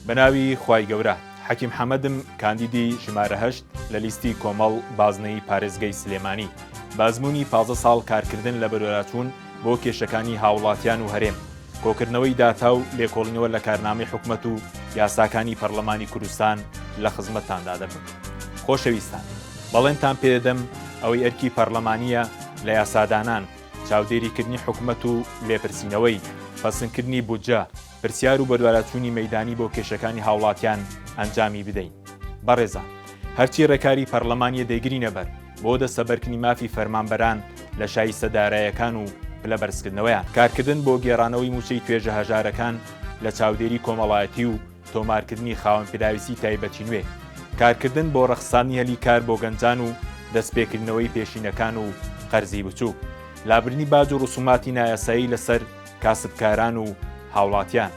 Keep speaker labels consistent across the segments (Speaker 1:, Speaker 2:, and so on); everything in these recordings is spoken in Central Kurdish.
Speaker 1: بەناوی خوای گەورە. حەکیم حەمەدم کاندیدی ژمارە 8 لە لیستی کۆمەڵ بازنەی پارێزگای سلێمانی. بازموونی 15 ساڵ کارکردن لە بەروەراتوون بۆ کێشەکانی هاوڵاتیان و هەرێم، کۆکردنەوەی داتا و لێکۆڵینەوە لە کارنامەی حکوومەت و یاساکانی پەرلەمانی کوردستان لە خزمەتتاندا دەبن. خۆشەویستان، بەڵێنتان پێدەدەم ئەوەی ئەرکی پەرلەمانیە لە یاسادانان، چاودێریکردنی حکوومەت و لێپرسینەوەی، پەسەندکردنی بودجە، پرسیار و بەروەراتوونی مەیدانی بۆ کێشەکانی هاوڵاتیان ئەنجامی بدەین. بەڕێزان، هەرچی ڕێکاری پەرلەمانیە دەیگرینە بەر بۆ دەستەبەرکردنی مافی فەرمانبەران لە شایستە داراییەکان و پلە بەرزکردنەوەیان، کارکردن بۆ گێڕانەوەی موچەی توێژە هەژارەکان لە چاودێری کۆمەڵایەتی و تۆمارکردنی خاوەن پێداویستی تایبەتی نوێ، کارکردن بۆ ڕەخسانی هەلی کار بۆ گەنجان و دەستپێکردنەوەی پێشینەکان و قەرزی بچوو، لابرنی باج و ڕسوماتی نایاسایی لەسەر کاسبکاران و هاوڵاتیان.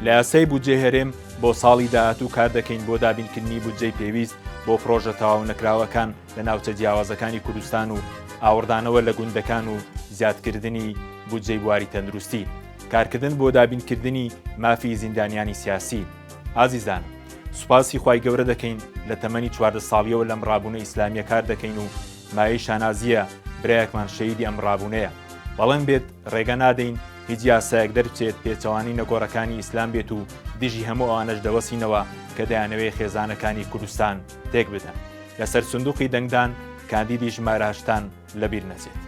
Speaker 1: لە یاسای بودجێ هەرێم بۆ ساڵی داهاتوو کار دەکەین بۆ دابینکردنی بودجەی پێویست بۆ پرۆژە تەواو نەکراوەکان لە ناوچە جیاوازەکانی کوردستان و ئاوردانەوە لە گوندەکان و زیادکردنی بودجەی بواری تەندروستی، کارکردن بۆ دابینکردنی مافی زیندانیانی سیاسی. ئازیزان، سوپاسی خوای گەورە دەکەین لە تەمەنی 14 ساڵیەوە لەم ڕابوونە ئیسلامیە کار دەکەین و مایەی شانازیە برایەکمان شەیدی ئەم ڕابوونەیە. بەڵێن بێت ڕێگە نادەین هیچ یاسایەک دەربچێت پێچەوانی نەگۆڕەکانی ئیسلام بێت و دژی هەموو ئەوانەش دەوەسینەوە کە دەیانەوێ خێزانەکانی کوردستان تێک بدەن. لەسەر سندوقی دەنگدان کاندیدی ژمارە 8 لەبیر نەچێت.